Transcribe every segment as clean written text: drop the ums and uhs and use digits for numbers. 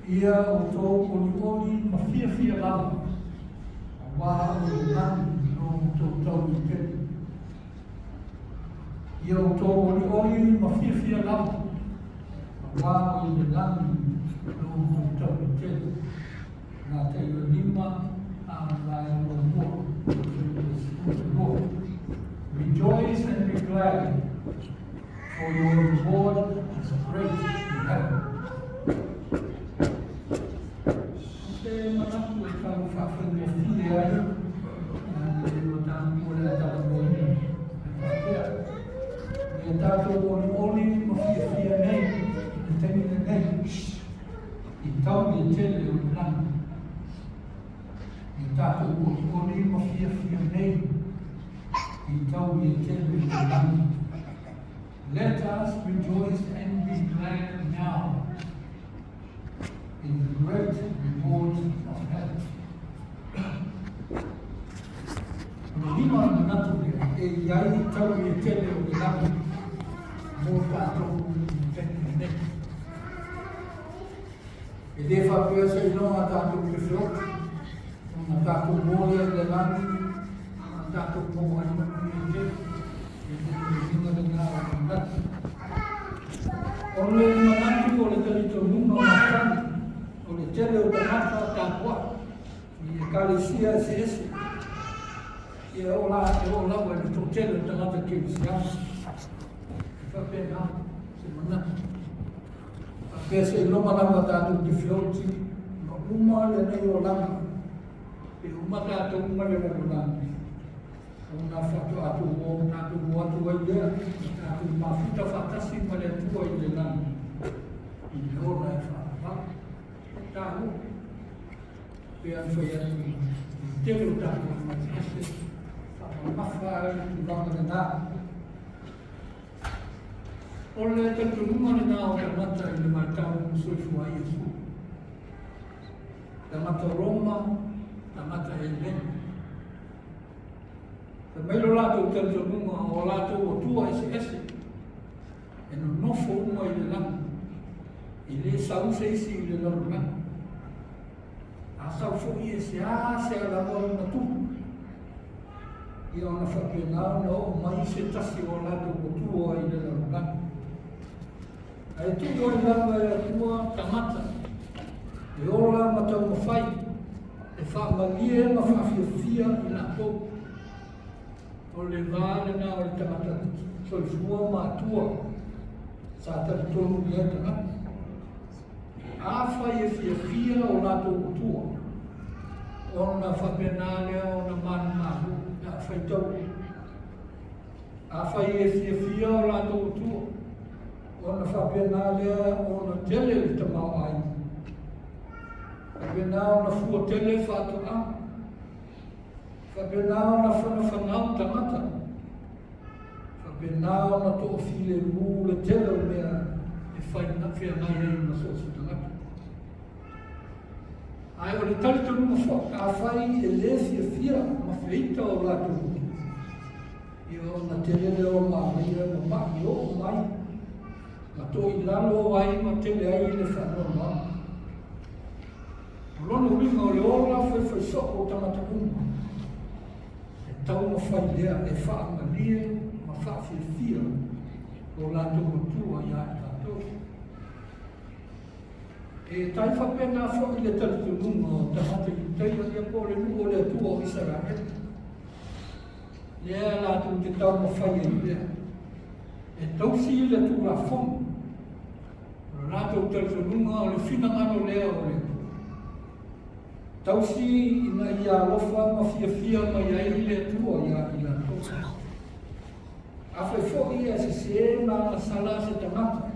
Ia o tō koni ma fia lava. Wā o i nani no tō tau i tēne. Ia o tō koni ma fia lava. Wā o i nani no tō tau i tēne. Nā te iwa lima a lai o mua. Rejoice and be glad, for your reward is great in heaven. Let us rejoice and be glad now in the great reward of heaven. Lima manatu e iai tau e tele o le lamu mō tātou tene. E le whapea se inoa tātou ke whioti, o tātou mōlea le lamu, o tātou mōa i maki e tele, e le hinga le ngā o manatu. O le manatu o le talito nunga o matani, o le tele o tanata tāpua, i e kalesia se ese. E ola e to tele tangata ke sia. Fa pena se mana. A pese no mana mata tu de fioti, no uma le nei ola. E uma ta to uma le ola. Una foto atu o na tu atu o ile, atu ma fita fatasi ma le tu o ile na. I ora fa fa. Ta ho. Pe an foi an tele ta ko ma se. Mafara tu langa de nā. O le tatu numa le nā o te mata i le martau soifua i esu. Te mata Roma, te mata Helene. Te meilo lātou tatu numa o lātou o tua ese. E no nofo uma i le langa. I le sause isi i le langa. A saufo i ese se ala mora na tupu. I ona whapena no mai se tasi o lado o tua i le larugana. Ai tuko i langa e atua tamata. E ola matau mawhai. E whaamalie ma whawhiawhia i la tau. O le vāle nā o le tamata soifua ma atua. Sa tari tonu i atana. Awhai e whiawhia o lado o tua. Ona whapena lea ona manu mahu. Fai tau. A fai e fia o lātou tua. Ona whapena lea ona tele le tamau ai. Whapena ona fua tele whātou a. Whapena ona whanau tamata. Whapena ona tō while mū le tele o mea e whai na whia mai hei na sosi tamata. Ai o le talito numa whaka a whai e le fia ma whiita o lātou. Ia na tele o maria ma maki o mai. Ma tō i lalo ai ma tele ai le whanau. Rono ringa o le ora whai soko o tamata uma. E tau ma whai lea e wha maria ma wha fia o lātou matua ia e tātou. E tai whapena whai le talito nunga o tamata i teia ia po le nuo le atua o Israel. Lea lātou te tau ma whai e lea. E tausi i le tūra whong. Lātou talito nunga o le whinangano lea o le. Tausi ina ia alofa ma fia ma ia i le tua ia i la tō. A whai whoi e se ma sala se tamata.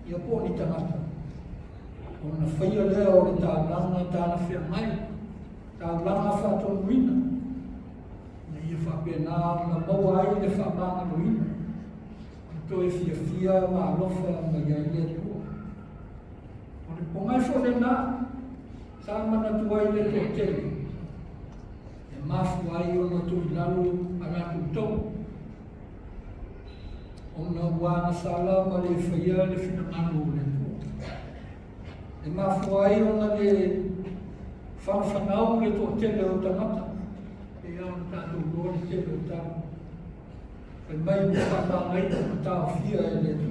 Ia po ni tamata. O na whaia lea o le tālanga tāna whia mai. Tālanga whātonu ina. Na ia whapena na maua ai le whamanga no ina. toi fia ma lofa ma ia le tu o le pongai fo le na sa mana tuai le to tele e mafu ai o na tu lalu ana tu to o na wana sala ma le fia le fina manu le tu e mafu ai o na le whanau le to tele o tangata e au na tatu o le tele o tangata e mai mo whakangai o tau fia e le tu.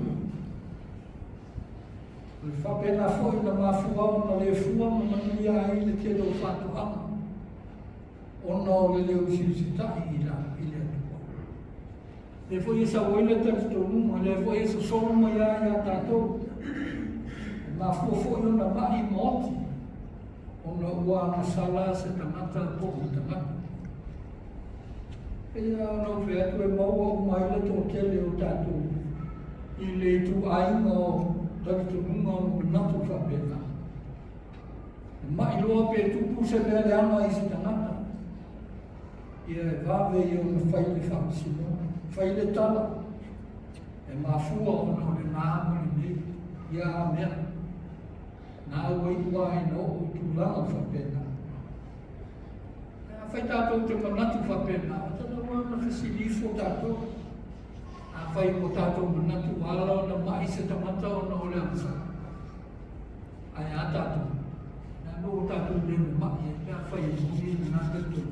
O le whapena fo i na mafua o na le fua ma manuia ai le telo o whatu ama. O na o le leo sisitai i la i le atua. Le fo i sa oile taristo numa, le fo i sa solo mai ia tātou. E mafua fo i o na mai moti. O na ua na sala se tangata po i tangata. E no fe atu e maua o mai le tō tele o tātou i le tu ainga o taritu nunga o manatu whapena. E mai loa pe tupu se mea le ama i si tangata. Ia e wawe i o na whaile whamasino, whaile tala. E mafua o na le nāma ni nei, ia a mea. Nā ua i ua i no o tu langa whapena. Whai tātou te manatu whapena, tana ua na whasilifo tātou. A whai mo tātou manatu ala o na mai se tamata o na ole amsa. Ai a tātou. Nā no tātou nemu mai, e a whai e mui na nā tātou.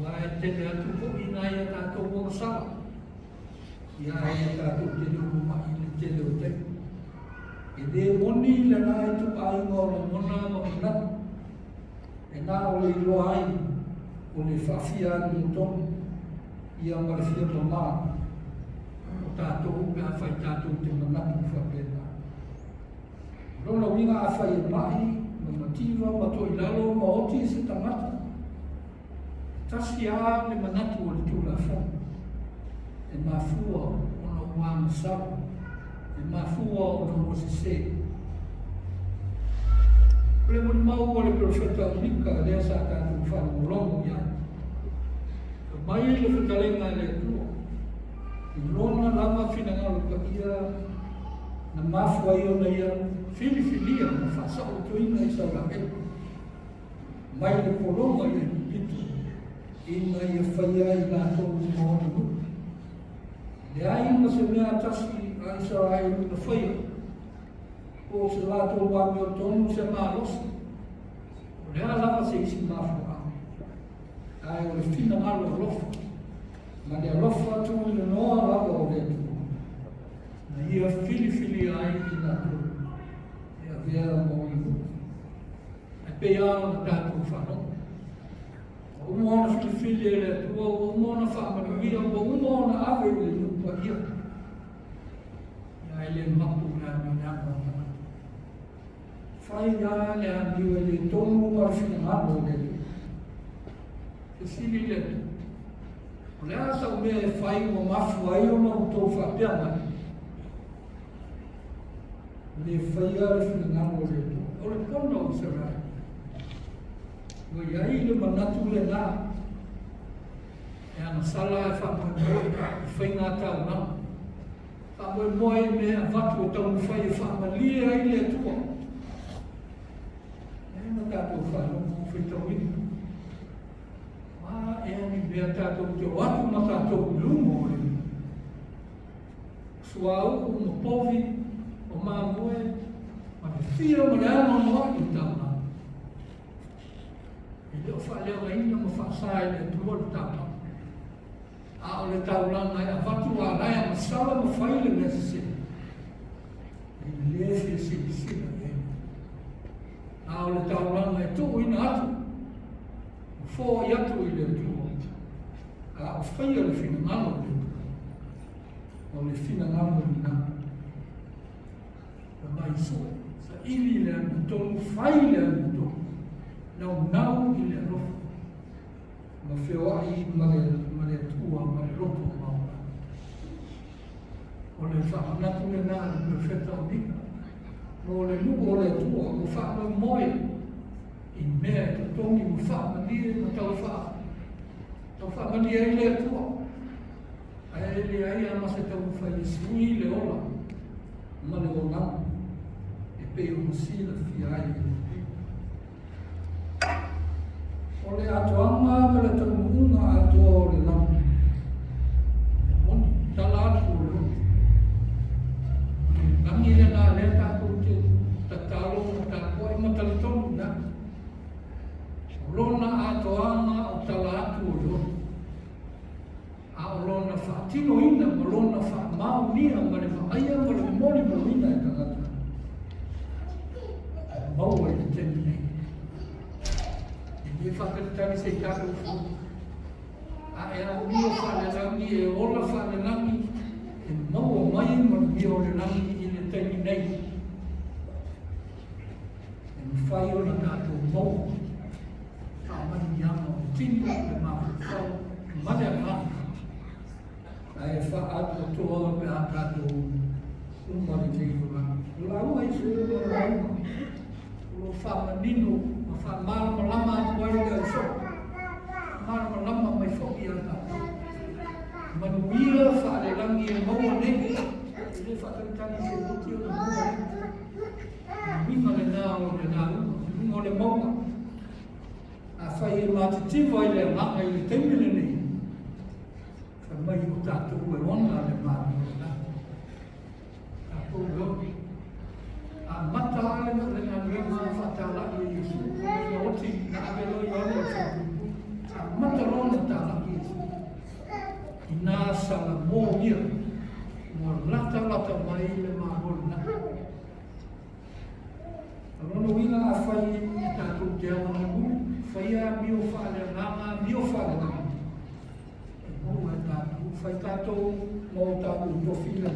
Wa e tene atu ko i nā ia tātou o sala. Ia e tātou te nemu mai le tele o te. E de moni le nā e tu ainga o na mona ma manatu. E nā o le iloa ai, o le whawhia anu tonu, ia marifia to mā. O tātou upe a whai tātou te manatu whapena. Rona winga a whai e mai, ma mativa, ma to i lalo, ma oti se tangata. Tasi a le manatu o le tūla whanu. E mafua o na ua masawa. E mafua o na mosise. Le mo mau o le profeta unika le sa ka tu fa mo longo ya. Mai le futalenga le tu. I lona lama fina ngalo ka ia na mafu ai ona ia filifilia na fa sa o tu ina isa la ke. Mai le polonga ia bitu. Ina ia faia i la to mo no. Le ai mo se mea tasi ai sa ai na faia. O se lato wa mi o tonu se malos. O lea lava se isi mafua. Ai o le fina malo lofa. Ma le lofa tu i le noa lava o le tu. Na ia fili ai i na tu. Ia vera mo i mu. E pe ao na tātou whanau. O umona fili e le tu. O umona whamanuia. O umona awe le lupa ia. Ia ele mapu na minama. Fai ia le amiu e le tonu marfina ngano le tu. E sili le tu. O le asa o mea e fai o mafu ai o na utou whapea mai. Le fai ia le fina ngano le tu. O le kona o se rai. O iai le manatu le ngā. E ana sala e whamoe e whai ngā tau ngā. Whamoe moe mea watu o tau whai e whamalia ai le tua. Na tātou whanau mo whitau ina. Wā e ani mea tātou te watu ma tātou lumo e. Suau o ma povi, o mā moe, ma te whia ma le ama noa i tāna. E leo whalea ina ma whasai le tua le tāna. A o le taulanga e a watu a rai ma sala ma whaile me se se. E le se se sila e. A o le tauranga e tō ina atu. O fō i atu i le tua. A o whaia le whina ngano le tua. O le whina ngano i ngā. Ka mai so. Sa ili le anu tonu, whai le anu tonu. Nau i le rofa. Ma whio ai ma le tua, ma le roto maura. O le whamanatu le nā le profeta o nika. O le luo o le tua, o whaama moe i mea te tongi o whaama lie na tau whaa. Tau whaama lie i le tua. A e le ai ama se tau whai sui le ola, ma le ola, e pe o masila fiai. O le atoanga me le tamunga ato le lamu. E moni, tala atu o lo. Nangi le nā le tātou te tatalo o tātou e matalitonu na. Lona atoanga o tala atu o lo. A o lona whaatino ina, ma lona whaamau nia, ma le whaaia, ma le moli marina e tangata. Mau e te temi nei. E whakaritari se tātou fu. A e a mio whaalelangi, e ola whaalelangi, e mau o mai ma mio le langi i le temi nei. E mwhai o na tātou mau. Ka mani ama o tino le Mafaufau, mane a maa. Ai fa atu toa pe a tātou umari tei kura. Lau ai suru o rauma. Ulo whamanino, ma whamarama lama atu ai le so. Marama lama mai whoki a tātou. Manuia whaalelangi e maua nei. Le whakaritani se ruti o na maua nei. Minga le nā o le nā uma, minga o le maua. A whai e mātitiwa i le manga i le teimile nei. Mai o tātou e ona le mātua. Tātou lori. A mata ale mo le ngā rewa whatalaki e Yesu. Ia oti na avelo i ole o whakupu. A mata rona tālaki e Yesu. I nā sala mō ia. Mō lata mai le māhorna. Rono wina a whai i tātou te awana mu. Whai a mio whaale ngāma, mio whaale ngāma. Fai tātou mō tātou tofila.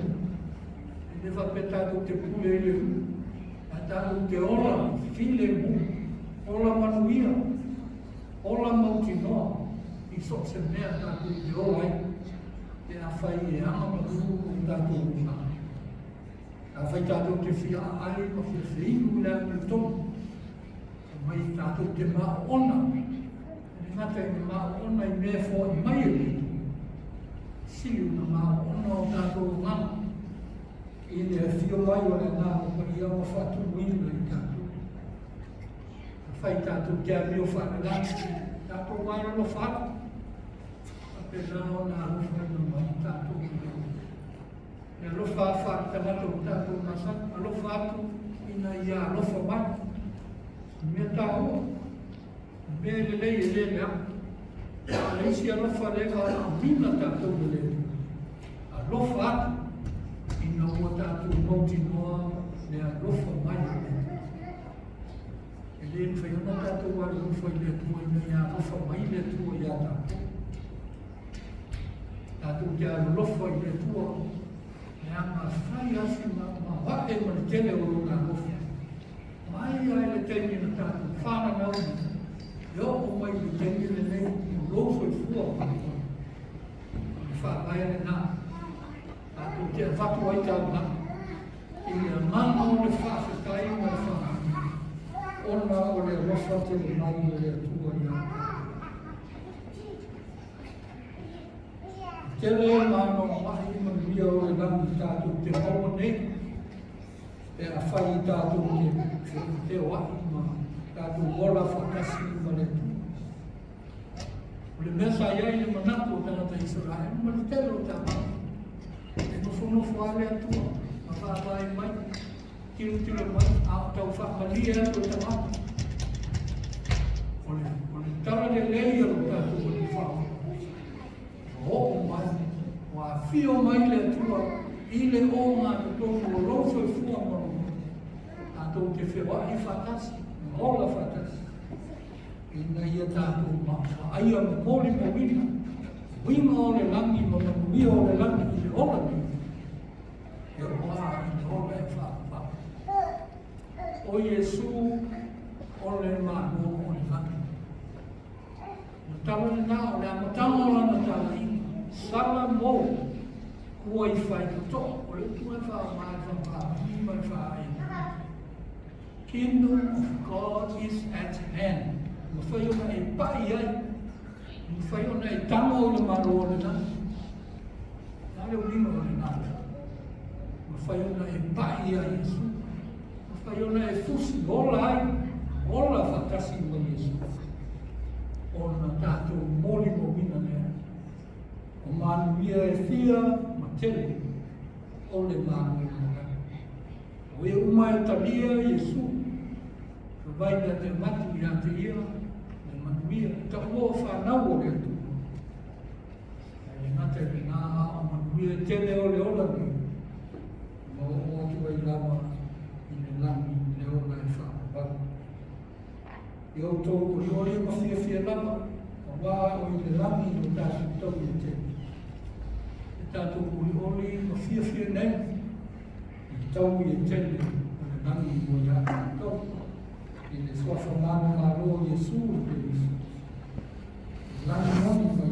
E newa pe tātou te pule ele mu. A tātou te ola, file mu. Ola manuia. Ola mauti noa. I sok se mea tātou te ola e. E a whai e ama maru o tātou una. A whai tātou te whia ai ma whia whiinu lea me tonu. Mai tātou te maa ona. E ngata i me maa ona i mea fo i mai e litu. Siu na maa ona o tātou ngana. I le whio mai o le nā o mai au whatu wina i tātou. Whai tātou te ami o whana lāti. Tātou mai o whatu. A pe nā o nā rufa i mai tātou wina. E alofa a whatu tangata o tātou masan. Alofa atu ina ia alofa mai. Mea tā hoa. Mea le lei e le lea. A isi alofa lega a mina tātou le lea. Alofa atu. Ina ua tātou mauti noa le alofa mai le lea. E le whaiona tātou a alofa i le tua ina ia alofa mai le tua ia tātou. Tātou te alofa i le tua. E anga whai asi ma wae ma le tele o runga alofa. Mai ai le teni na tātou whana ngauni. Yo o mai le teni le nei o roso i fua. Whakai le nā. Tātou te whatu ai tāu nā. I le mana o le whawhetai ma le whana. Ona o le rosa te le mai o le tua i a. Te le mana o mahi ma ria o le nami tātou te maua nei. E a whai tātou te wahi ma tātou wola whakasi ma le tu. O le mesa iai le manako o tangata Israel, ma le telo tā mai. E nofo ale atua, ma whāwai mai, tiro mai, a tau whakalia atu o tamata. O le tara le leia o tātou o le whao. O mai, o a whio mai le atua, i le o ngā tutongu o roso i fua maro. Tātou te whewa i whatasi, ola whatasi. I na ia tātou ma aia ma mōri mo wina. Wina o le langi, ma manuia o le langi i le ola ni. E wā i le ola e whapa. O Yesu o le mano o le langi. Na tala le nā o le amatanga o lana tala inga. Sala mō. Kua i whai kato, o le tua wha mai wha i mai wha ai. Kingdom of God is at hand. Ma whai ona e pai ai. Ma whai ona e tamo o le maro o le nā. Nā le ulinga o le nā. whai ona e pai a Iesu. Whai ona e fusi ola ai, ola whatasi o Iesu. O na tātou moli mo mina nea. O manuia e whia ma tele, o le manuia mo nea. O e uma e talia Iesu, vaina te matu i ate ia, le manuia, ta ua whanau o le atu. E ngate le nā o manuia tele o le ola ni, ma o atu ai lama i le lami le ola e whanau. I o tō kuri ori ma whia lama, a wā o i le lami o tāsu tau i te. E tātou kuri ori ma whia nei, i tau i tele o le lami o i atu tau. I le swafa mana maro Iesu te Iesu. Lani moni mai